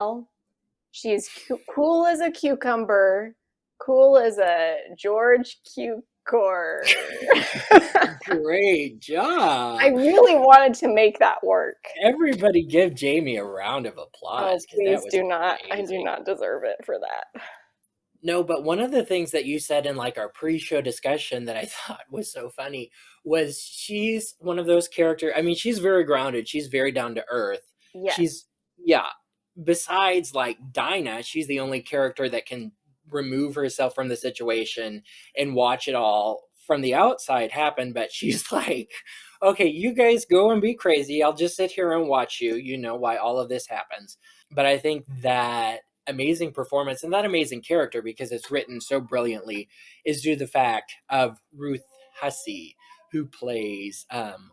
Well, she's cool as a cucumber, cool as a George Cukor. Great I job. really wanted to make that work. Everybody give Jamie a round of applause Oh, because that please was do not. I do amazing. not deserve it for that. No, but one of the things that you said in like our pre-show discussion that I thought was so funny was she's one of those characters. I mean, she's very grounded. She's very down to earth. Yes. She's yeah. Besides like Dinah, she's the only character that can remove herself from the situation and watch it all from the outside happen. But she's like, okay, you guys go and be crazy. I'll just sit here and watch you. You know why all of this happens. But I think that amazing performance and that amazing character, because it's written so brilliantly, is due to the fact of Ruth Hesse, who plays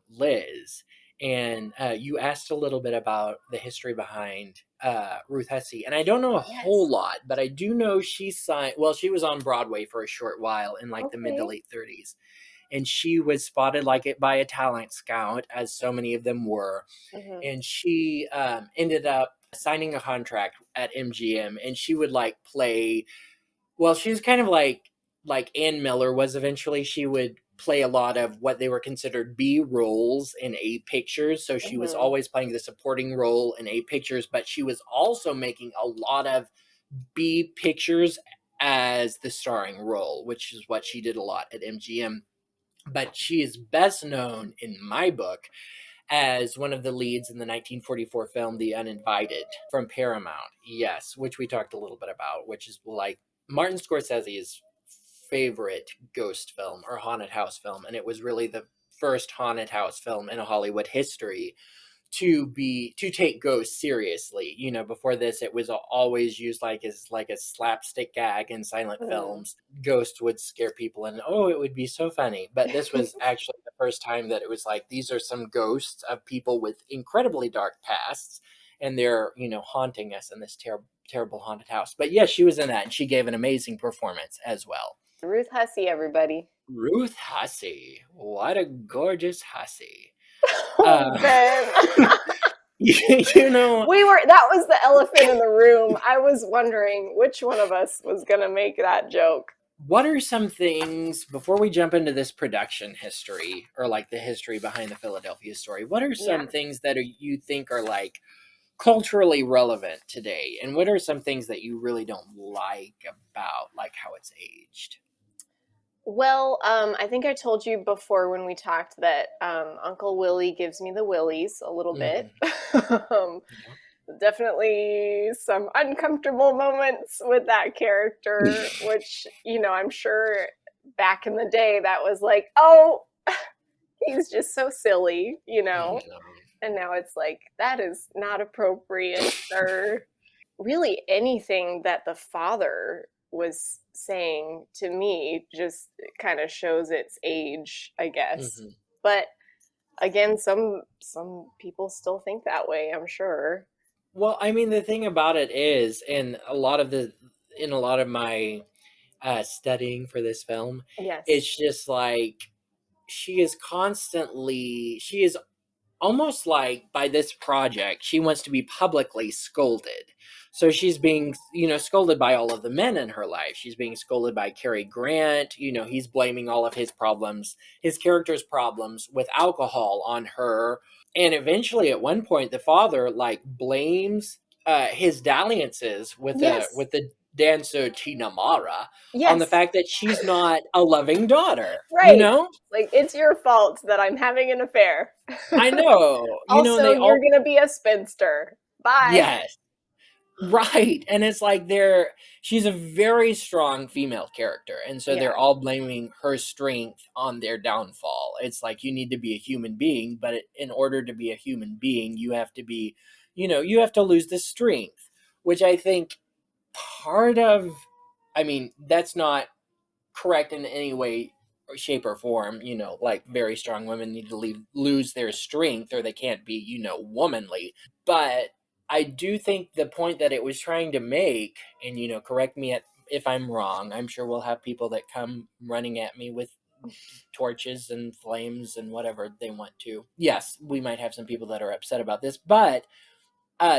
Liz. And you asked a little bit about the history behind Ruth Hesse, and I don't know a whole Yes. lot, but I do know she signed. Well, she was on Broadway for a short while in like the mid to Okay. late 30s, and she was spotted like it by a talent scout, as so many of them were, Hmm. and she ended up signing a contract at MGM, and she would like play. Well, she was kind of like Ann Miller was eventually. She would play a lot of what they were considered B roles in A pictures. So she was Hmm. always playing the supporting role in A pictures, but she was also making a lot of B pictures as the starring role, which is what she did a lot at MGM. But she is best known in my book as one of the leads in the 1944 film The Uninvited from Paramount. Yes, which we talked a little bit about, which is like Martin Scorsese's favorite ghost film or haunted house film. And it was really the first haunted house film in Hollywood history to take ghosts seriously. You know, before this it was always used like a slapstick gag in silent Hmm. films. Ghosts would scare people and oh, it would be so funny. But this was actually the first time that it was like these are some ghosts of people with incredibly dark pasts, and they're, you know, haunting us in this terrible haunted house. But yes, she was in that and she gave an amazing performance as well. Ruth Hesse, everybody. Ruth Hesse, what a gorgeous Hesse. Oh, uh Ben. you know, That was the elephant in the room. I was wondering which one of us was going to make that joke. what are some things before we jump into this production history or like the history behind the Philadelphia story? What are Yeah. some things that you think are like culturally relevant today, and what are some things that you really don't like about like how it's aged? Well, I think I told you before when we talked that Uncle Willie gives me the willies a little bit. Hmm. um, Yeah. definitely some uncomfortable moments with that character, which, I'm sure back in the day that was like, oh, he's just so silly. And now it's like, that is not appropriate, sir. Really, anything that the father was saying to me just kind of shows its age, I guess. Hmm. But again, some people still think that way, I'm sure. Well, I mean, the thing about it is, in a lot of my studying for this film, Yes. it's just like she is almost like by this project she wants to be publicly scolded. So she's being, you know, scolded by all of the men in her life. She's being scolded by Cary Grant. You know, he's blaming all of his problems, his character's problems with alcohol on her. And eventually at one point the father like blames his dalliances Yes. with the dancer Tina Mara on the Yes. fact that she's not a loving daughter, you Right. know. Like, it's your fault that I'm having an affair. I know, you know, and Also, they you're all, going to be a spinster. Bye. yes, right. And it's like she's a very strong female character. And so Yeah. they're all blaming her strength on their downfall. It's like you need to be a human being, but in order to be a human being, you have to be, you know, you have to lose the strength, which I think part of, I mean, that's not correct in any way or shape or form. You know, like very strong women need to lose their strength or they can't be, you know, womanly. But I do think the point that it was trying to make, and, you know, correct me if I'm wrong, I'm sure we'll have people that come running at me with torches and flames and whatever they want to. Yes, we might have some people that are upset about this, but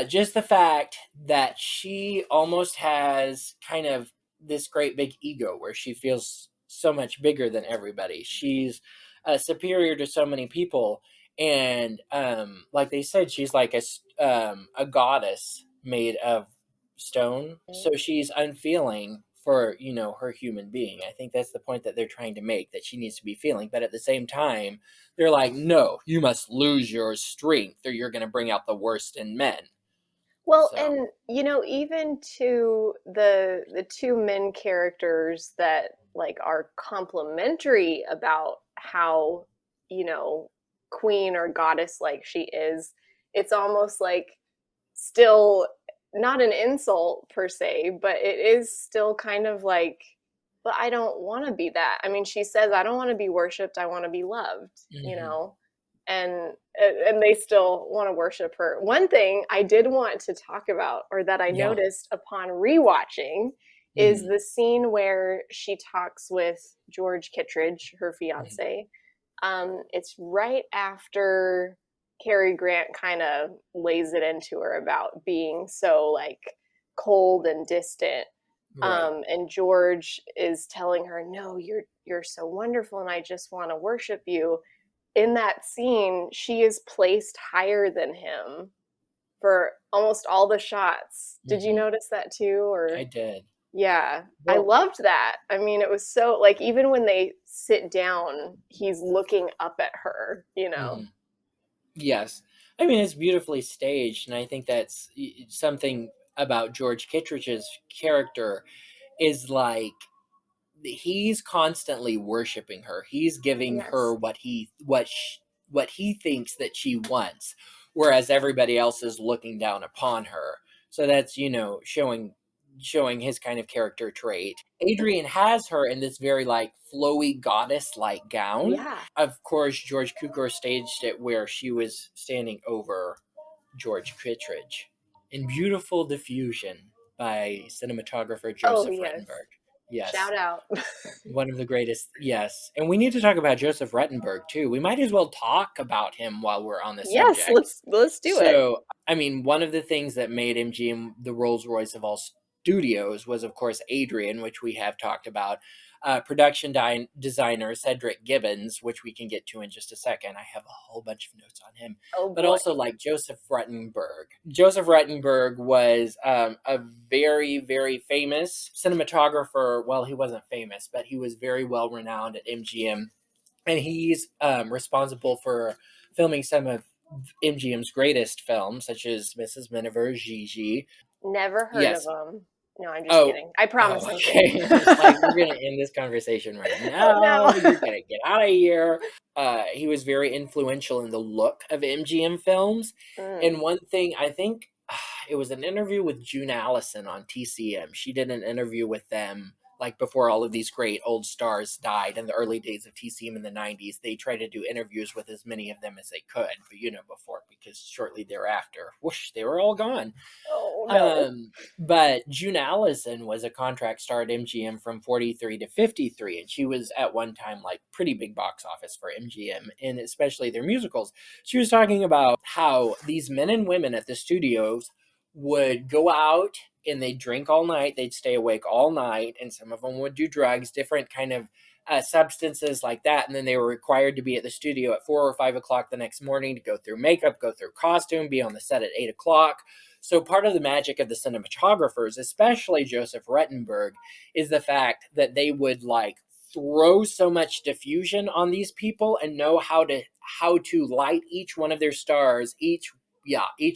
just the fact that she almost has kind of this great big ego where she feels so much bigger than everybody. She's superior to so many people, and like they said, she's like a goddess made of stone. So she's unfeeling for her human being. I think that's the point that they're trying to make, that she needs to be feeling, but at the same time they're like, no, you must lose your strength or you're going to bring out the worst in men. Well, So, and even to the two men characters that like are complimentary about how, you know, queen or goddess like she is, it's almost like still not an insult per se, but it is still kind of like, but I don't want to be that. I mean, she says, I don't want to be worshipped, I want to be loved, you mm-hmm. know? And they still want to worship her. One thing I did want to talk about, or that I Yeah. noticed upon rewatching, is Mm-hmm. the scene where she talks with George Kittredge, her fiance. It's right after Cary Grant kind of lays it into her about being so like cold and distant. Right. And George is telling her, "No, you're so wonderful, and I just want to worship you." In that scene, she is placed higher than him for almost all the shots. Did you Mm-hmm. notice that too? I Or did. yeah, I Well, loved that. I mean, it was so like even when they sit down, he's looking up at her, you know. mm-hmm. Yes. I mean, it's beautifully staged, and I think that's something about George Kittredge's character is like he's constantly worshiping her. He's giving her Yes. what he thinks that she wants, whereas everybody else is looking down upon her. So that's showing his kind of character trait. Adrian has her in this very like flowy goddess like gown. Yeah. Of course, George Cukor staged it where she was standing over George Kittredge in beautiful diffusion by cinematographer Oh, Joseph yes. Ruttenberg. Yes, Shout out. one of the greatest. Yes, and we need to talk about Joseph Ruttenberg too. We might as well talk about him while we're on the Yes, subject. let's do it. So, I mean, one of the things that made MGM the Rolls Royce of all studios was, of course, Adrian, which we have talked about. Production designer Cedric Gibbons, which we can get to in just a second. I have a whole bunch of notes on him, Oh but boy. also like Joseph Ruttenberg. Joseph Ruttenberg was a very, very famous cinematographer. Well, he wasn't famous, but he was very well renowned at MGM, and he's responsible for filming some of MGM's greatest films, such as Mrs. Miniver, Gigi. Never heard of Yes. them. No, I'm just Oh, kidding. I promise oh, I'm kidding. okay. It's like we're gonna end this conversation right Oh now. no. You're gonna get out of here. He was very influential in the look of MGM films. Mm. And one thing I think it was an interview with June Allison on TCM. She did an interview with them like before all of these great old stars died in the early days of TCM in the 90s. They tried to do interviews with as many of them as they could, but before, because shortly thereafter, whoosh, they were all gone. Oh no. But June Allison was a contract star at MGM from 43 to 53, and she was at one time like pretty big box office for MGM, and especially their musicals. She was talking about how these men and women at the studios would go out and they'd drink all night, they'd stay awake all night, and some of them would do drugs, different kind of substances like that, and then they were required to be at the studio at 4 or 5 o'clock the next morning to go through makeup, go through costume, be on the set at 8 o'clock. So part of the magic of the cinematographers, especially Joseph Ruttenberg, is the fact that they would like throw so much diffusion on these people and know how to light each one of their stars, each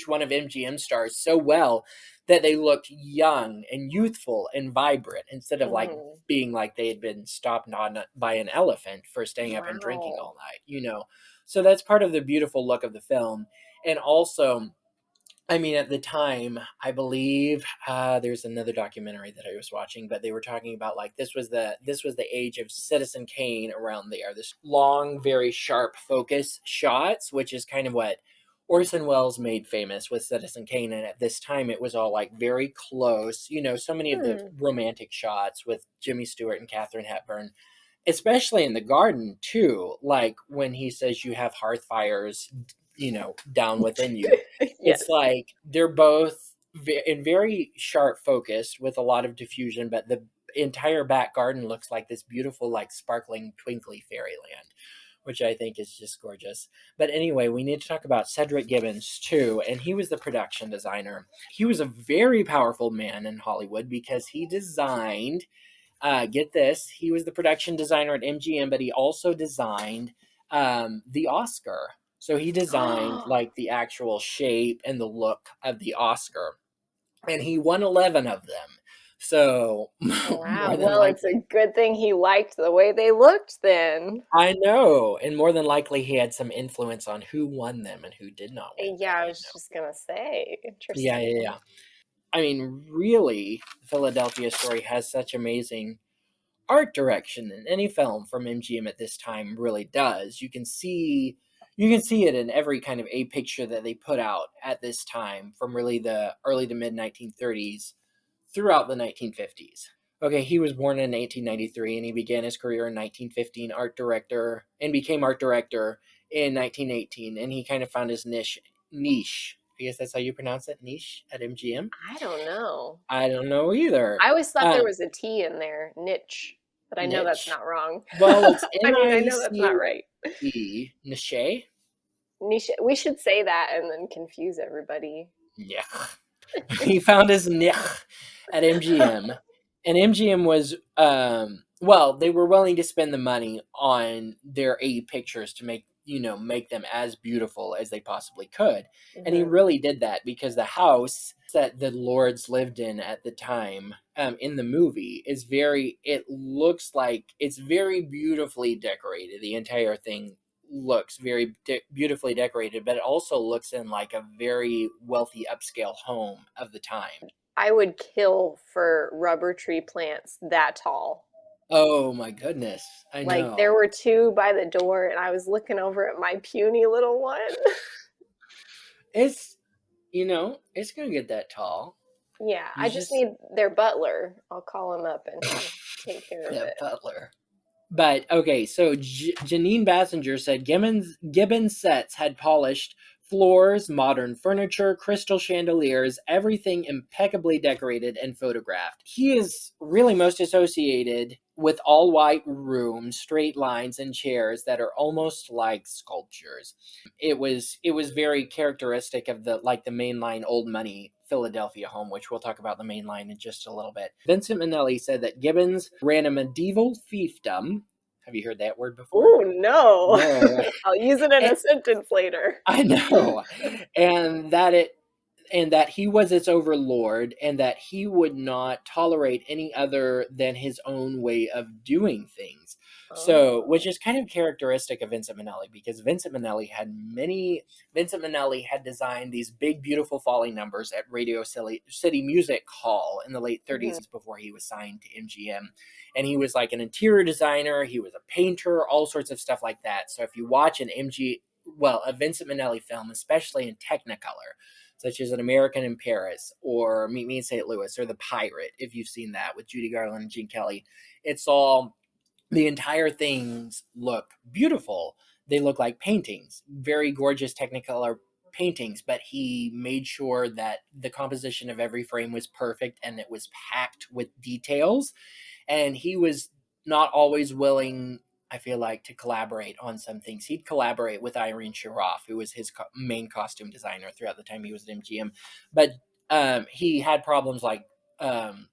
one of MGM stars so well that they looked young and youthful and vibrant instead of like Mm. being like they had been stopped on by an elephant for staying up and drinking Wow. all night. So that's part of the beautiful look of the film. And also, I mean, at the time, I believe there's another documentary that I was watching, but they were talking about like this was the age of Citizen Kane around there. This long, very sharp focus shots, which is kind of what Orson Welles made famous with Citizen Kane, and at this time it was all like very close. So many of the Hmm. romantic shots with Jimmy Stewart and Katharine Hepburn, especially in the garden too, like when he says you have hearth fires down within you. Yes. It's like they're both in very sharp focus with a lot of diffusion, but the entire back garden looks like this beautiful, like sparkling, twinkly fairyland, which I think is just gorgeous. But anyway, we need to talk about Cedric Gibbons too, and he was the production designer. He was a very powerful man in Hollywood because he designed, get this, he was the production designer at MGM, but he also designed the Oscar. So he designed like the actual shape and the look of the Oscar, and he won 11 of them. So Wow. Well, it's a good thing he liked the way they looked then. I know, and more than likely he had some influence on who won them and who did not win. Yeah, I was just gonna say, interesting. Yeah. I mean, really, the Philadelphia Story has such amazing art direction, and any film from MGM at this time really does. You can see it in every kind of a picture that they put out at this time, from really the early to mid 1930s throughout the 1950s. Okay, he was born in 1893 and he began his career in 1915 art director in 1918, and he kind of found his niche. I guess that's how you pronounce it, niche at MGM. I don't know. I don't know either. I always thought there was a T in there, niche, but I know that's not wrong. Well, it's I mean, I know that's not right. Niche. We should say that and then confuse everybody. Yeah. He found his niche at MGM, and MGM was they were willing to spend the money on their 80 pictures to make them as beautiful as they possibly could. Mm-hmm. And he really did that because the house that the lords lived in at the time in the movie looks like it's very beautifully decorated. The entire thing looks very beautifully decorated, but it also looks in like a very wealthy upscale home of the time. I would kill for rubber tree plants that tall. Oh my goodness. I know. Like there were 2 by the door and I was looking over at my puny little one. It's it's gonna get that tall. Yeah, I just need their butler. I'll call him up and take care of it. Butler. But okay, so Janine Bassinger said Gibbons sets had polished floors, modern furniture, crystal chandeliers, everything impeccably decorated and photographed. He is really most associated with all white rooms, straight lines, and chairs that are almost like sculptures. It was very characteristic of the mainline old money Philadelphia home, which we'll talk about the main line in just a little bit. Vincent Minnelli said that Gibbons ran a medieval fiefdom. Have you heard that word before? Oh, no. I'll use it in a sentence later. I know. And that he was its overlord, and that he would not tolerate any other than his own way of doing things. So, which is kind of characteristic of Vincent Minnelli, because Vincent Minnelli had designed these big, beautiful falling numbers at Radio City Music Hall in the late 30s before he was signed to MGM. And he was like an interior designer, he was a painter, all sorts of stuff like that. So if you watch a Vincent Minnelli film, especially in Technicolor, such as An American in Paris or Meet Me in St. Louis or The Pirate, if you've seen that with Judy Garland and Gene Kelly, the entire things look beautiful. They look like paintings, very gorgeous Technicolor paintings, but he made sure that the composition of every frame was perfect and it was packed with details. And he was not always willing, I feel like, to collaborate on some things. He'd collaborate with Irene Shroff, who was his main costume designer throughout the time he was at MGM. But he had problems like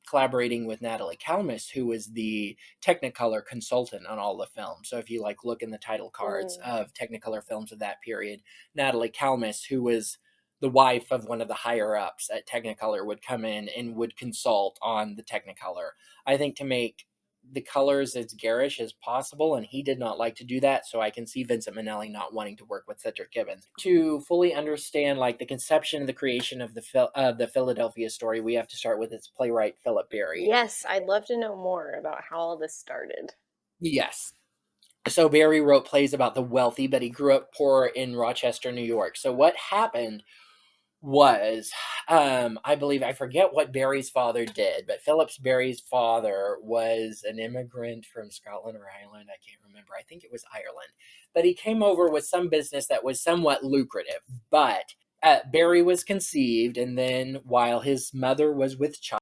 collaborating with Natalie Kalmus, who was the Technicolor consultant on all the films. So if you look in the title cards of Technicolor films of that period, Natalie Kalmus, who was the wife of one of the higher ups at Technicolor, would come in and would consult on the Technicolor. I think to make the colors as garish as possible, and he did not like to do that, so I can see Vincent Minnelli not wanting to work with Cedric Gibbons. To fully understand the conception and the creation of the Philadelphia Story, we have to start with its playwright, Philip Barry. Yes, I'd love to know more about how all this started. Yes. So Barry wrote plays about the wealthy, but he grew up poor in Rochester, New York. So what happened was, I believe, I forget what Barry's father did, but Phillips Barry's father was an immigrant from Scotland or Ireland. I can't remember. I think it was Ireland. But he came over with some business that was somewhat lucrative. But Barry was conceived, and then while his mother was with child,